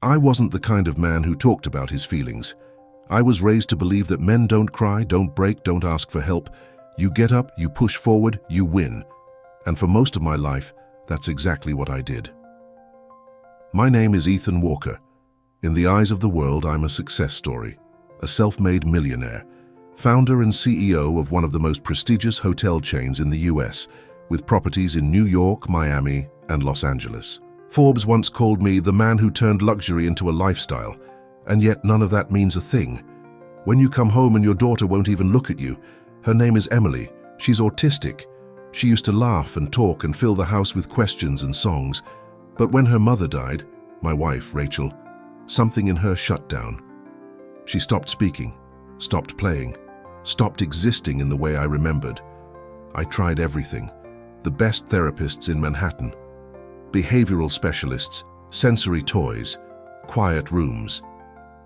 I wasn't the kind of man who talked about his feelings. I was raised to believe that men don't cry, don't break, don't ask for help. You get up, you push forward, you win. And for most of my life, that's exactly what I did. My name is Ethan Walker. In the eyes of the world, I'm a success story, a self-made millionaire, founder and CEO of one of the most prestigious hotel chains in the US, with properties in New York, Miami, and Los Angeles. Forbes once called me the man who turned luxury into a lifestyle, and yet none of that means a thing. When you come home and your daughter won't even look at you, her name is Emily. She's autistic. She used to laugh and talk and fill the house with questions and songs. But when her mother died, my wife, Rachel, something in her shut down. She stopped speaking, stopped playing, stopped existing in the way I remembered. I tried everything. The best therapists in Manhattan, behavioral specialists, sensory toys, quiet rooms.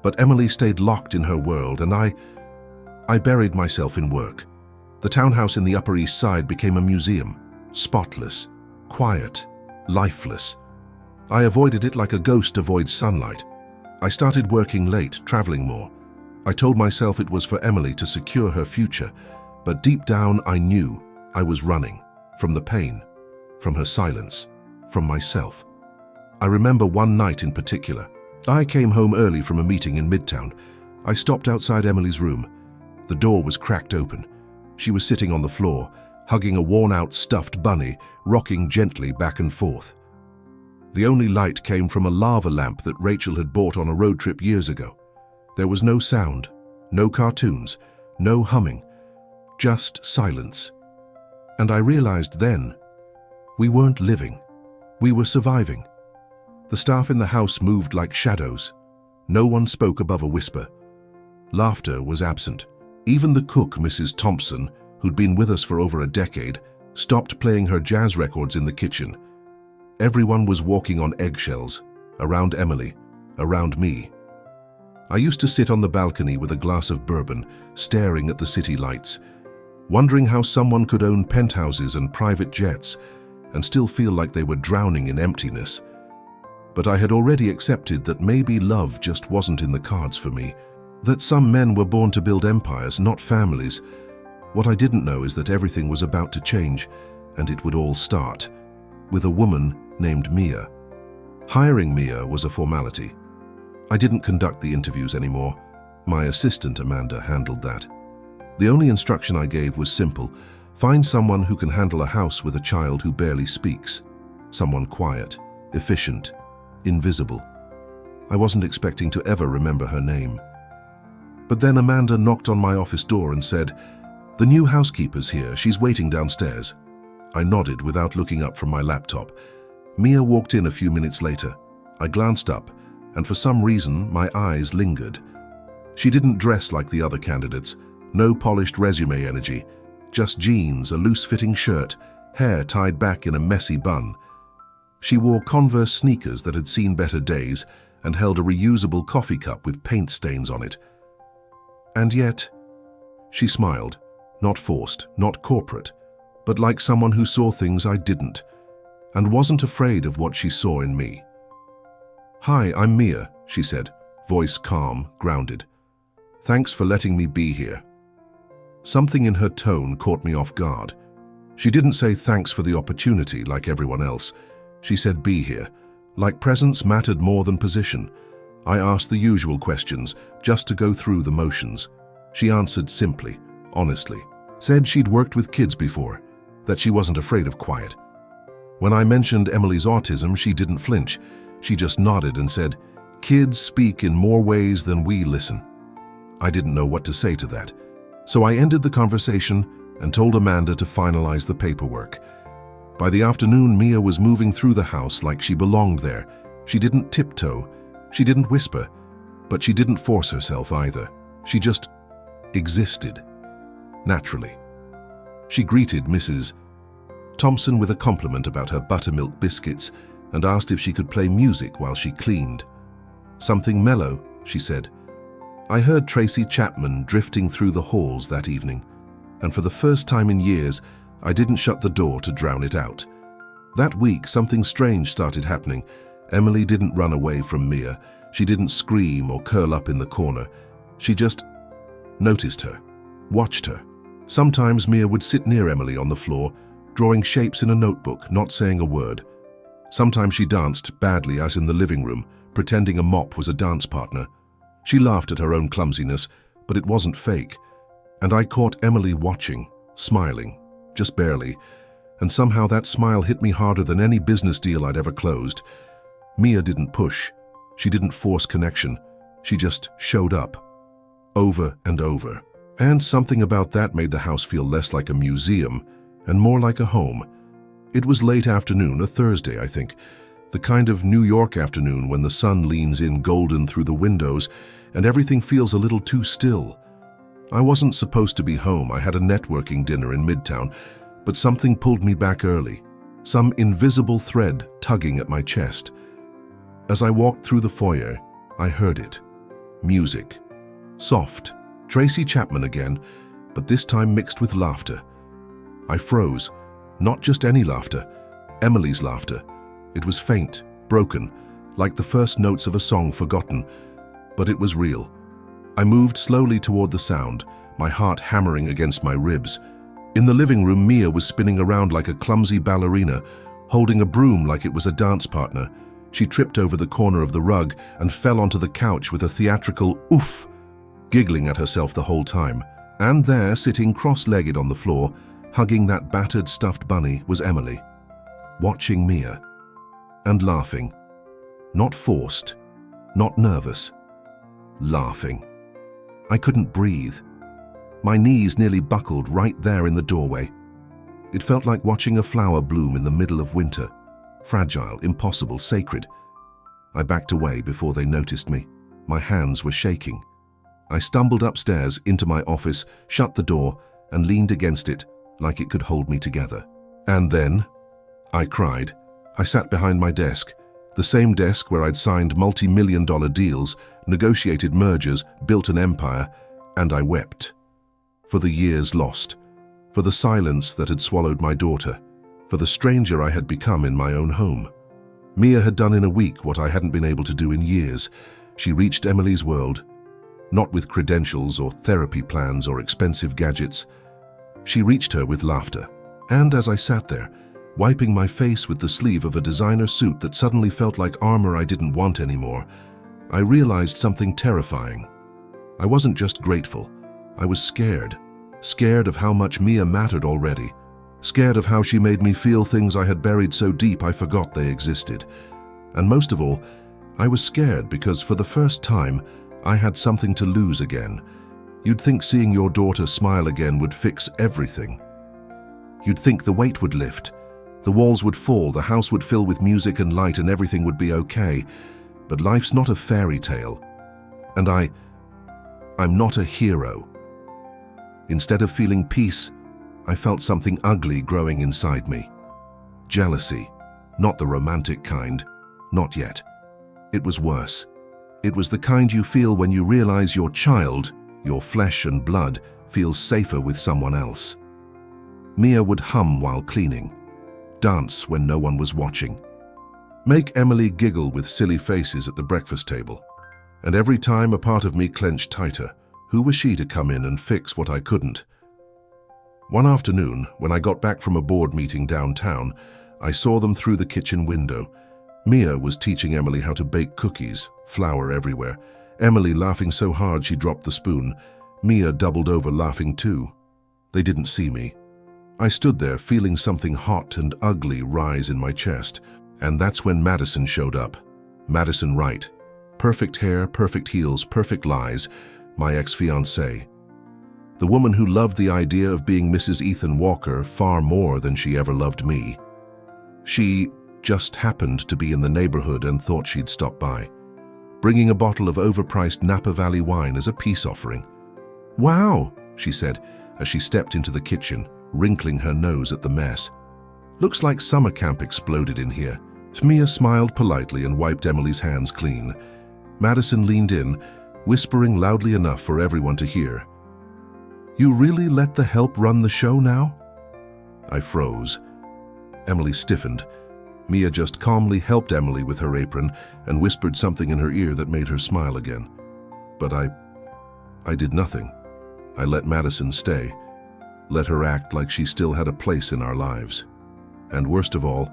But Emily stayed locked in her world, and I buried myself in work. The townhouse in the Upper East Side became a museum, spotless, quiet, lifeless. I avoided it like a ghost avoids sunlight. I started working late, traveling more. I told myself it was for Emily to secure her future, but deep down I knew I was running from the pain, from her silence, from myself. I remember one night in particular. I came home early from a meeting in Midtown. I stopped outside Emily's room. The door was cracked open. She was sitting on the floor, hugging a worn-out stuffed bunny, rocking gently back and forth. The only light came from a lava lamp that Rachel had bought on a road trip years ago. There was no sound, no cartoons, no humming, just silence. And I realized then, we weren't living. We were surviving. The staff in the house moved like shadows. No one spoke above a whisper. Laughter was absent. Even the cook, Mrs. Thompson, who'd been with us for over a decade, stopped playing her jazz records in the kitchen. Everyone was walking on eggshells, around Emily, around me. I used to sit on the balcony with a glass of bourbon, staring at the city lights, wondering how someone could own penthouses and private jets and still feel like they were drowning in emptiness. But I had already accepted that maybe love just wasn't in the cards for me, that some men were born to build empires, not families. What I didn't know is that everything was about to change, and it would all start with a woman named Mia. Hiring Mia was a formality. I didn't conduct the interviews anymore. My assistant, Amanda, handled that. The only instruction I gave was simple: find someone who can handle a house with a child who barely speaks. Someone quiet, efficient, invisible. I wasn't expecting to ever remember her name. But then Amanda knocked on my office door and said, "The new housekeeper's here, she's waiting downstairs." I nodded without looking up from my laptop. Mia walked in a few minutes later. I glanced up, and for some reason, my eyes lingered. She didn't dress like the other candidates, no polished resume energy, just jeans, a loose-fitting shirt, hair tied back in a messy bun. She wore Converse sneakers that had seen better days and held a reusable coffee cup with paint stains on it. And yet, she smiled, not forced, not corporate, but like someone who saw things I didn't, and wasn't afraid of what she saw in me. "Hi, I'm Mia," she said, voice calm, grounded. "Thanks for letting me be here." Something in her tone caught me off guard. She didn't say thanks for the opportunity like everyone else. She said be here, like presence mattered more than position. I asked the usual questions, just to go through the motions. She answered simply, honestly. Said she'd worked with kids before, that she wasn't afraid of quiet. When I mentioned Emily's autism, she didn't flinch. She just nodded and said, "Kids speak in more ways than we listen." I didn't know what to say to that. So I ended the conversation and told Amanda to finalize the paperwork. By the afternoon, Mia was moving through the house like she belonged there. She didn't tiptoe. She didn't whisper, but she didn't force herself either. She just existed, naturally. She greeted Mrs. Thompson with a compliment about her buttermilk biscuits and asked if she could play music while she cleaned. "Something mellow," she said. I heard Tracy Chapman drifting through the halls that evening, and for the first time in years, I didn't shut the door to drown it out. That week, something strange started happening. Emily didn't run away from Mia. She didn't scream or curl up in the corner. She just noticed her, watched her. Sometimes Mia would sit near Emily on the floor, drawing shapes in a notebook, not saying a word. Sometimes she danced badly as in the living room, pretending a mop was a dance partner. She laughed at her own clumsiness, but it wasn't fake. And I caught Emily watching, smiling, just barely, and somehow that smile hit me harder than any business deal I'd ever closed. Mia didn't push. She didn't force connection. She just showed up, over and over. And something about that made the house feel less like a museum and more like a home. It was late afternoon, a Thursday, I think, the kind of New York afternoon when the sun leans in golden through the windows and everything feels a little too still. I wasn't supposed to be home. I had a networking dinner in Midtown, but something pulled me back early, some invisible thread tugging at my chest. As I walked through the foyer, I heard it. Music. Soft. Tracy Chapman again, but this time mixed with laughter. I froze. Not just any laughter, Emily's laughter. It was faint, broken, like the first notes of a song forgotten, but it was real. I moved slowly toward the sound, my heart hammering against my ribs. In the living room, Mia was spinning around like a clumsy ballerina, holding a broom like it was a dance partner. She tripped over the corner of the rug and fell onto the couch with a theatrical oof, giggling at herself the whole time. And there, sitting cross-legged on the floor, hugging that battered stuffed bunny, was Emily, watching Mia and laughing. Not forced, not nervous, laughing. I couldn't breathe. My knees nearly buckled right there in the doorway. It felt like watching a flower bloom in the middle of winter. Fragile, impossible, sacred. I backed away before they noticed me. My hands were shaking. I stumbled upstairs into my office, shut the door, and leaned against it like it could hold me together. And then, I cried. I sat behind my desk, the same desk where I'd signed multi-million-dollar deals, negotiated mergers, built an empire, and I wept. For the years lost, for the silence that had swallowed my daughter, for the stranger I had become in my own home. Mia had done in a week what I hadn't been able to do in years. She reached Emily's world, not with credentials or therapy plans or expensive gadgets. She reached her with laughter. And as I sat there, wiping my face with the sleeve of a designer suit that suddenly felt like armor I didn't want anymore, I realized something terrifying. I wasn't just grateful. I was scared. Scared of how much Mia mattered already. Scared of how she made me feel things I had buried so deep I forgot they existed. And most of all, I was scared because for the first time, I had something to lose again. You'd think seeing your daughter smile again would fix everything. You'd think the weight would lift. The walls would fall, the house would fill with music and light, and everything would be okay. But life's not a fairy tale. And I'm not a hero. Instead of feeling peace, I felt something ugly growing inside me. Jealousy. Not the romantic kind. Not yet. It was worse. It was the kind you feel when you realize your child, your flesh and blood, feels safer with someone else. Mia would hum while cleaning, dance when no one was watching, make Emily giggle with silly faces at the breakfast table. And every time a part of me clenched tighter. Who was she to come in and fix what I couldn't? One afternoon, when I got back from a board meeting downtown, I saw them through the kitchen window. Mia was teaching Emily how to bake cookies, flour everywhere. Emily laughing so hard she dropped the spoon. Mia doubled over laughing too. They didn't see me. I stood there feeling something hot and ugly rise in my chest. And that's when Madison showed up. Madison Wright. Perfect hair, perfect heels, perfect lies. My ex-fiancée. The woman who loved the idea of being Mrs. Ethan Walker far more than she ever loved me. She just happened to be in the neighborhood and thought she'd stop by, bringing a bottle of overpriced Napa Valley wine as a peace offering. "Wow," she said as she stepped into the kitchen, wrinkling her nose at the mess. "Looks like summer camp exploded in here." Mia smiled politely and wiped Emily's hands clean. Madison leaned in, whispering loudly enough for everyone to hear. "You really let the help run the show now?" I froze. Emily stiffened. Mia just calmly helped Emily with her apron and whispered something in her ear that made her smile again. But I did nothing. I let Madison stay, let her act like she still had a place in our lives. And worst of all,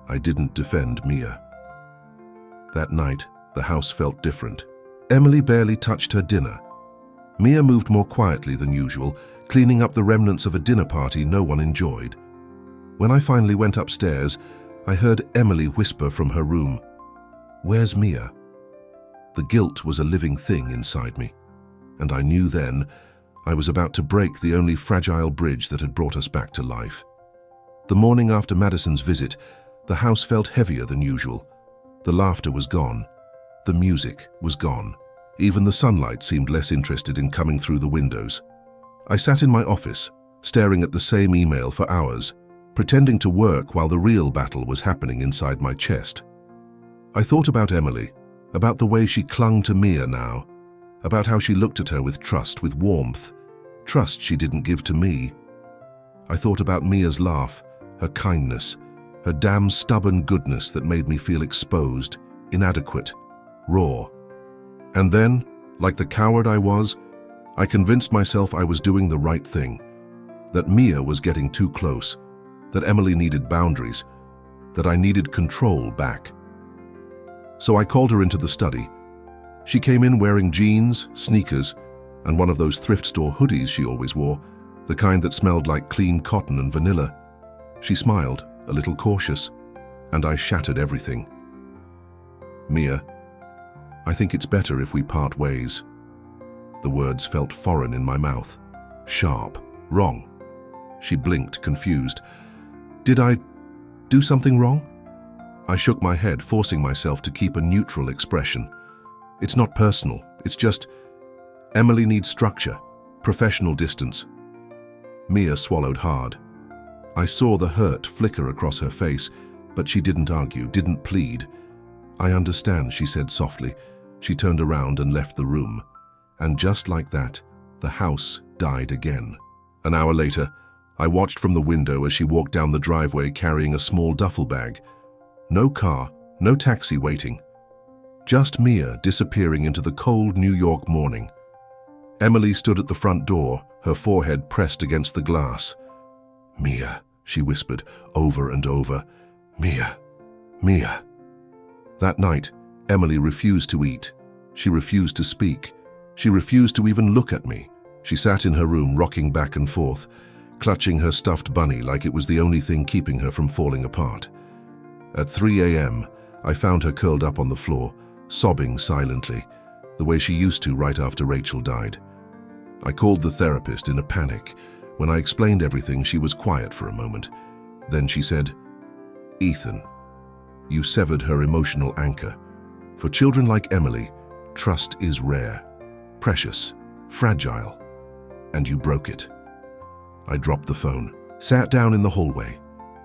I didn't defend Mia. That night, the house felt different. Emily barely touched her dinner. Mia moved more quietly than usual, cleaning up the remnants of a dinner party no one enjoyed. When I finally went upstairs, I heard Emily whisper from her room, "Where's Mia?" The guilt was a living thing inside me, and I knew then I was about to break the only fragile bridge that had brought us back to life. The morning after Madison's visit, the house felt heavier than usual. The laughter was gone. The music was gone. Even the sunlight seemed less interested in coming through the windows. I sat in my office, staring at the same email for hours, pretending to work while the real battle was happening inside my chest. I thought about Emily, about the way she clung to Mia now, about how she looked at her with trust, with warmth, trust she didn't give to me. I thought about Mia's laugh, her kindness, her damn stubborn goodness that made me feel exposed, inadequate, raw. And then, like the coward I was, I convinced myself I was doing the right thing, that Mia was getting too close, that Emily needed boundaries, that I needed control back. So I called her into the study. She came in wearing jeans, sneakers, and one of those thrift store hoodies she always wore, the kind that smelled like clean cotton and vanilla. She smiled, a little cautious, and I shattered everything. "Mia, I think it's better if we part ways." The words felt foreign in my mouth, sharp, wrong. She blinked, confused. Did I do something wrong? I shook my head, forcing myself to keep a neutral expression. It's not personal, it's just, Emily needs structure, professional distance. Mia swallowed hard. I saw the hurt flicker across her face, but she didn't argue, didn't plead. "I understand," she said softly. She turned around and left the room. And just like that, the house died again. An hour later, I watched from the window as she walked down the driveway carrying a small duffel bag. No car, no taxi waiting. Just Mia disappearing into the cold New York morning. Emily stood at the front door, her forehead pressed against the glass. "Mia," she whispered over and over. "Mia, Mia." That night, Emily refused to eat. She refused to speak. She refused to even look at me. She sat in her room, rocking back and forth, clutching her stuffed bunny like it was the only thing keeping her from falling apart. At 3 a.m., I found her curled up on the floor, sobbing silently, the way she used to right after Rachel died. I called the therapist in a panic. When I explained everything, she was quiet for a moment. Then she said, "Ethan, you severed her emotional anchor. For children like Emily, trust is rare, precious, fragile, and you broke it." I dropped the phone, sat down in the hallway,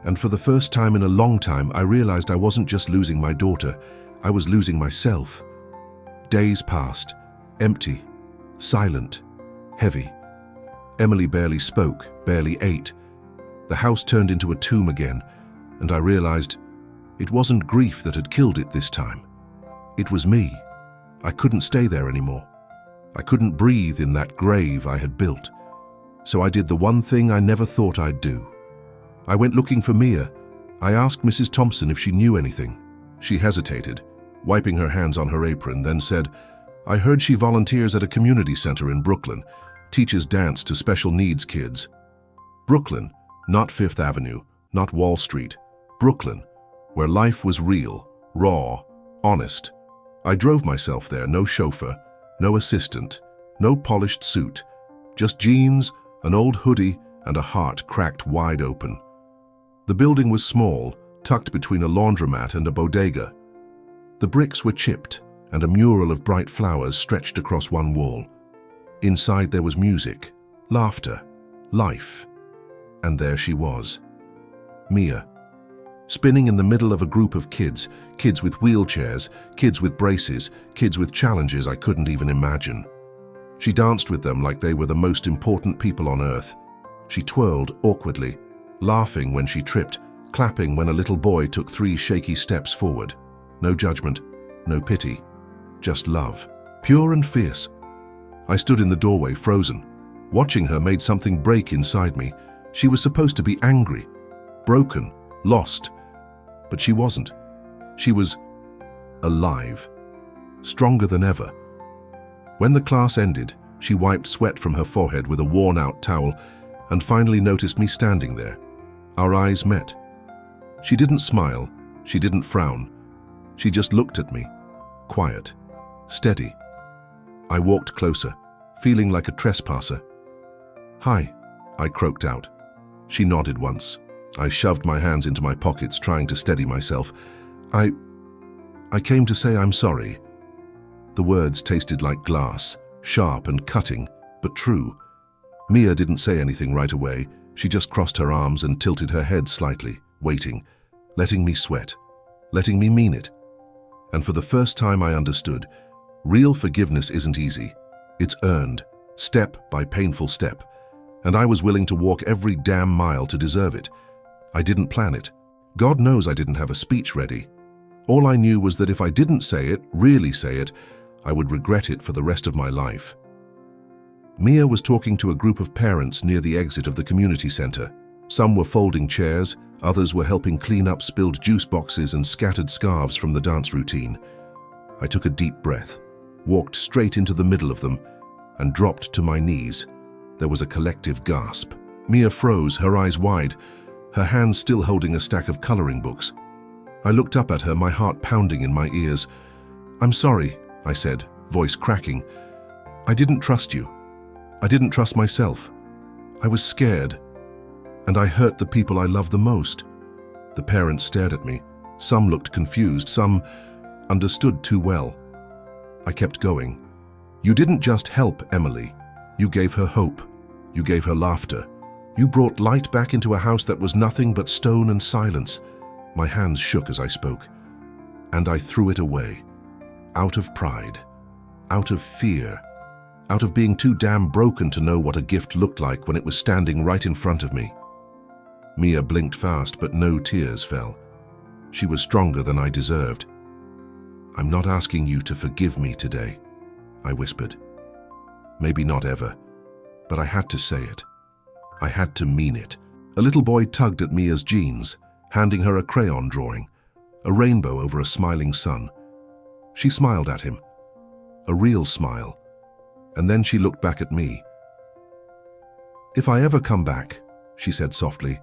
and for the first time in a long time, I realized I wasn't just losing my daughter, I was losing myself. Days passed, empty, silent, heavy. Emily barely spoke, barely ate. The house turned into a tomb again, and I realized it wasn't grief that had killed it this time. It was me. I couldn't stay there anymore. I couldn't breathe in that grave I had built. So I did the one thing I never thought I'd do. I went looking for Mia. I asked Mrs. Thompson if she knew anything. She hesitated, wiping her hands on her apron, then said, "I heard she volunteers at a community center in Brooklyn, teaches dance to special needs kids." Brooklyn, not Fifth Avenue, not Wall Street. Brooklyn, where life was real, raw, honest. I drove myself there, no chauffeur, no assistant, no polished suit, just jeans, an old hoodie, and a heart cracked wide open. The building was small, tucked between a laundromat and a bodega. The bricks were chipped, and a mural of bright flowers stretched across one wall. Inside there was music, laughter, life. And there she was, Mia, spinning in the middle of a group of kids, kids with wheelchairs, kids with braces, kids with challenges I couldn't even imagine. She danced with them like they were the most important people on earth. She twirled awkwardly, laughing when she tripped, clapping when a little boy took 3 shaky steps forward. No judgment, no pity, just love, pure and fierce. I stood in the doorway, frozen. Watching her made something break inside me. She was supposed to be angry, broken, lost, but she wasn't. She was alive, stronger than ever. When the class ended, she wiped sweat from her forehead with a worn-out towel and finally noticed me standing there. Our eyes met. She didn't smile, she didn't frown. She just looked at me, quiet, steady. I walked closer, feeling like a trespasser. "Hi," I croaked out. She nodded once. I shoved my hands into my pockets, trying to steady myself. I came to say I'm sorry." The words tasted like glass, sharp and cutting, but true. Mia didn't say anything right away. She just crossed her arms and tilted her head slightly, waiting, letting me sweat, letting me mean it. And for the first time I understood, real forgiveness isn't easy. It's earned, step by painful step. And I was willing to walk every damn mile to deserve it. I didn't plan it. God knows I didn't have a speech ready. All I knew was that if I didn't say it, really say it, I would regret it for the rest of my life. Mia was talking to a group of parents near the exit of the community center. Some were folding chairs, others were helping clean up spilled juice boxes and scattered scarves from the dance routine. I took a deep breath, walked straight into the middle of them, and dropped to my knees. There was a collective gasp. Mia froze, her eyes wide, her hands still holding a stack of coloring books. I looked up at her, my heart pounding in my ears. "I'm sorry," I said, voice cracking. "I didn't trust you. I didn't trust myself. I was scared. And I hurt the people I love the most." The parents stared at me. Some looked confused, some understood too well. I kept going. "You didn't just help Emily. You gave her hope. You gave her laughter. You brought light back into a house that was nothing but stone and silence." My hands shook as I spoke. And I threw it away. Out of pride. Out of fear. Out of being too damn broken to know what a gift looked like when it was standing right in front of me. Mia blinked fast, but no tears fell. She was stronger than I deserved. "I'm not asking you to forgive me today," I whispered. Maybe not ever, but I had to say it. I had to mean it. A little boy tugged at Mia's jeans, handing her a crayon drawing, a rainbow over a smiling sun. She smiled at him, a real smile, and then she looked back at me. "If I ever come back," she said softly,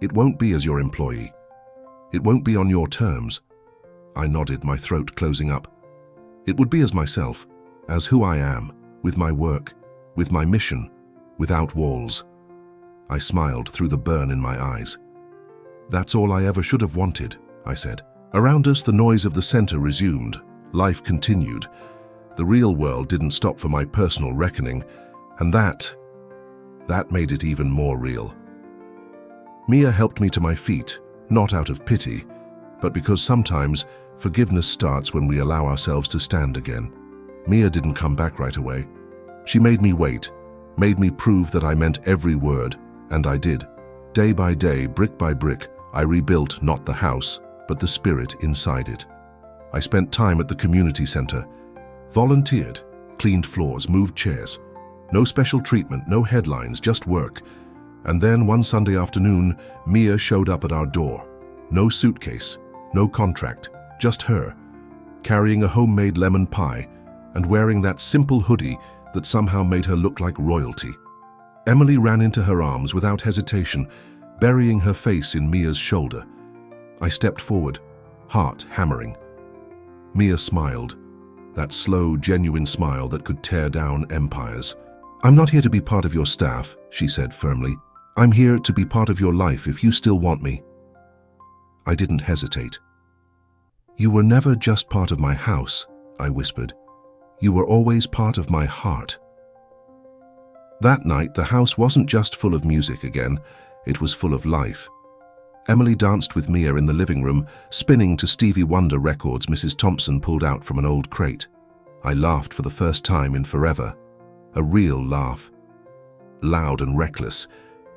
"it won't be as your employee. It won't be on your terms." I nodded, my throat closing up. "It would be as myself, as who I am, with my work, with my mission, without walls." I smiled through the burn in my eyes. "That's all I ever should have wanted," I said. Around us, the noise of the center resumed. Life continued. The real world didn't stop for my personal reckoning, and that made it even more real. Mia helped me to my feet, not out of pity, but because sometimes forgiveness starts when we allow ourselves to stand again. Mia didn't come back right away. She made me wait, made me prove that I meant every word, and I did. Day by day, brick by brick, I rebuilt not the house, but the spirit inside it. I spent time at the community center, volunteered, cleaned floors, moved chairs. No special treatment, no headlines, just work. And then one Sunday afternoon, Mia showed up at our door. No suitcase, no contract, just her, carrying a homemade lemon pie and wearing that simple hoodie that somehow made her look like royalty. Emily ran into her arms without hesitation, burying her face in Mia's shoulder. I stepped forward, heart hammering. Mia smiled, that slow, genuine smile that could tear down empires. "I'm not here to be part of your staff," she said firmly. "I'm here to be part of your life if you still want me." I didn't hesitate. "You were never just part of my house," I whispered. "You were always part of my heart." That night, the house wasn't just full of music again, it was full of life. Emily danced with Mia in the living room, spinning to Stevie Wonder records Mrs. Thompson pulled out from an old crate. I laughed for the first time in forever. A real laugh. Loud and reckless.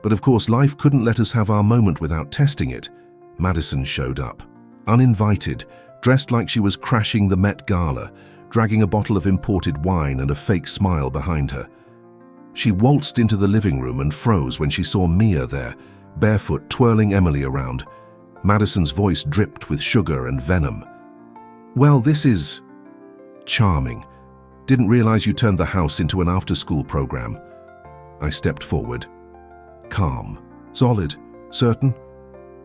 But of course, life couldn't let us have our moment without testing it. Madison showed up, uninvited, dressed like she was crashing the Met Gala, dragging a bottle of imported wine and a fake smile behind her. She waltzed into the living room and froze when she saw Mia there, barefoot, twirling Emily around. Madison's voice dripped with sugar and venom. "Well, this is charming. Didn't realize you turned the house into an after-school program." I stepped forward. Calm. "Solid. Certain?"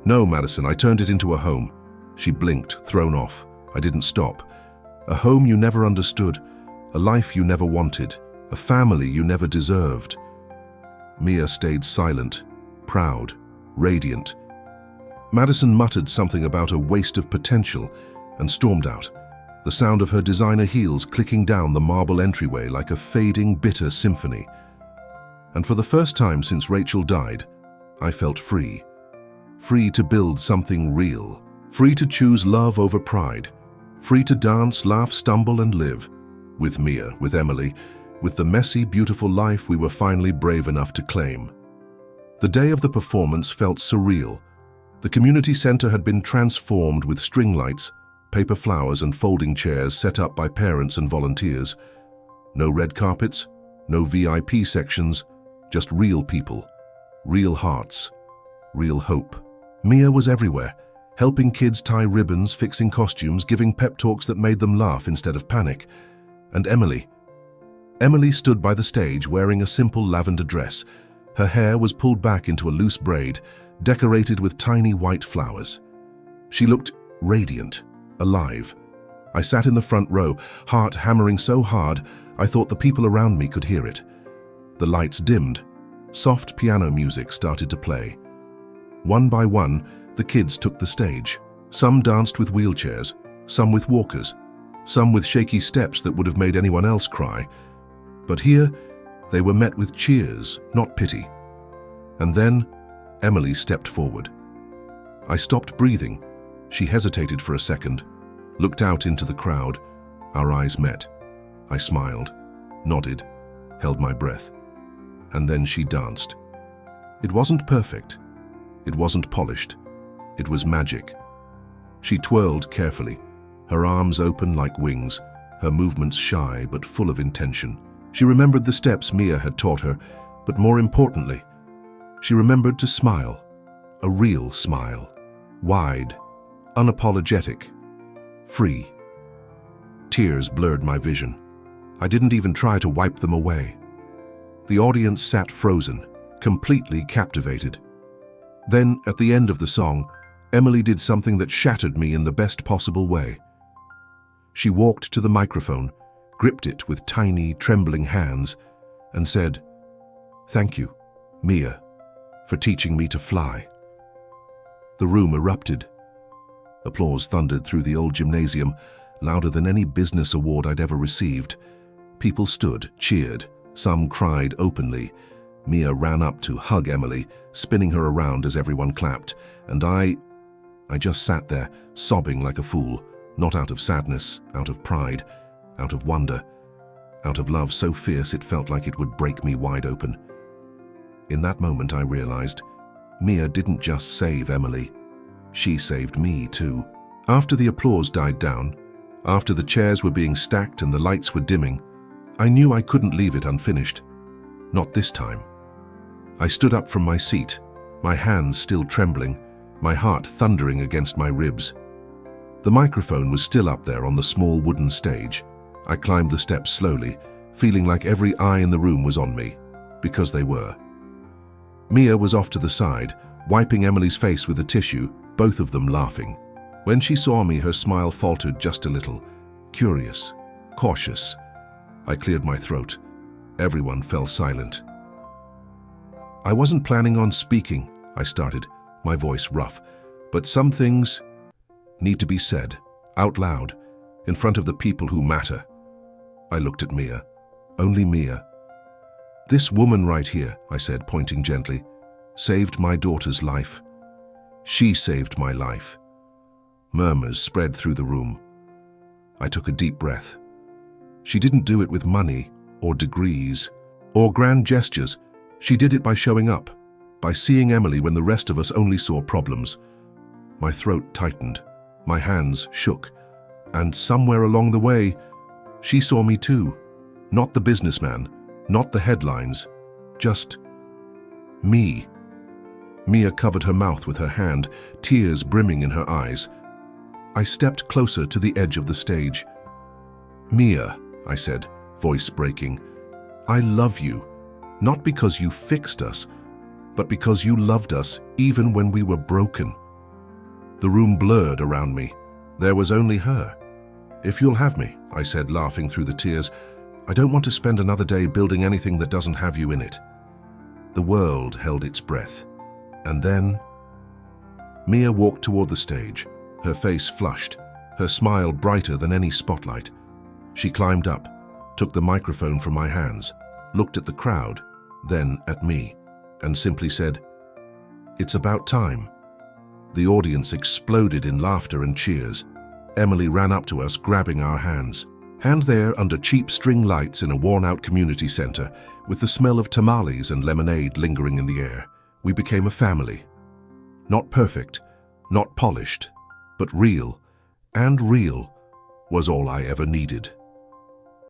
"No, Madison, I turned it into a home." She blinked, thrown off. I didn't stop. "A home you never understood, a life you never wanted, a family you never deserved." Mia stayed silent, proud, radiant. Madison muttered something about a waste of potential and stormed out, the sound of her designer heels clicking down the marble entryway like a fading, bitter symphony. And for the first time since Rachel died, I felt free. Free to build something real. Free to choose love over pride. Free to dance, laugh, stumble, and live. With Mia, with Emily, with the messy, beautiful life we were finally brave enough to claim. The day of the performance felt surreal. The community center had been transformed with string lights, paper flowers, and folding chairs set up by parents and volunteers. No red carpets, no VIP sections, just real people, real hearts, real hope. Mia was everywhere, helping kids tie ribbons, fixing costumes, giving pep talks that made them laugh instead of panic. And Emily. Emily stood by the stage wearing a simple lavender dress. Her hair was pulled back into a loose braid, decorated with tiny white flowers. She looked radiant, alive. I sat in the front row, heart hammering so hard I thought the people around me could hear it. The lights dimmed. Soft piano music started to play. One by one, the kids took the stage. Some danced with wheelchairs, some with walkers, some with shaky steps that would have made anyone else cry. But here, they were met with cheers, not pity. And then, Emily stepped forward. I stopped breathing. She hesitated for a second, looked out into the crowd. Our eyes met. I smiled, nodded, held my breath. And then she danced. It wasn't perfect. It wasn't polished. It was magic. She twirled carefully, her arms open like wings, her movements shy but full of intention. She remembered the steps Mia had taught her, but more importantly, she remembered to smile, a real smile, wide, unapologetic, free. Tears blurred my vision. I didn't even try to wipe them away. The audience sat frozen, completely captivated. Then, at the end of the song, Emily did something that shattered me in the best possible way. She walked to the microphone, gripped it with tiny, trembling hands, and said, "Thank you, Mia, for teaching me to fly." The room erupted. Applause thundered through the old gymnasium, louder than any business award I'd ever received. People stood, cheered, some cried openly. Mia ran up to hug Emily, spinning her around as everyone clapped, and I just sat there, sobbing like a fool, not out of sadness, out of pride, out of wonder, out of love so fierce it felt like it would break me wide open. In that moment I realized, Mia didn't just save Emily, she saved me too. After the applause died down, after the chairs were being stacked and the lights were dimming, I knew I couldn't leave it unfinished. Not this time. I stood up from my seat, my hands still trembling, my heart thundering against my ribs. The microphone was still up there on the small wooden stage. I climbed the steps slowly, feeling like every eye in the room was on me, because they were. Mia was off to the side, wiping Emily's face with a tissue, both of them laughing. When she saw me, her smile faltered just a little, curious, cautious. I cleared my throat. Everyone fell silent. "I wasn't planning on speaking," I started, my voice rough, "but some things need to be said, out loud, in front of the people who matter." I looked at Mia. Only Mia. "This woman right here," I said, pointing gently, "saved my daughter's life. She saved my life." Murmurs spread through the room. I took a deep breath. She didn't do it with money, or degrees, or grand gestures. She did it by showing up, by seeing Emily when the rest of us only saw problems. My throat tightened, my hands shook, and somewhere along the way, she saw me too. Not the businessman, not the headlines, just me. Mia covered her mouth with her hand, tears brimming in her eyes. I stepped closer to the edge of the stage. "Mia," I said, voice breaking, "I love you, not because you fixed us, but because you loved us even when we were broken." The room blurred around me. There was only her. "If you'll have me," I said, laughing through the tears, "I don't want to spend another day building anything that doesn't have you in it." The world held its breath. And then Mia walked toward the stage, her face flushed, her smile brighter than any spotlight. She climbed up, took the microphone from my hands, looked at the crowd, then at me, and simply said, "It's about time." The audience exploded in laughter and cheers. Emily ran up to us, grabbing our hands. And there, under cheap string lights in a worn-out community center, with the smell of tamales and lemonade lingering in the air, we became a family. Not perfect, not polished, but real, and real was all I ever needed.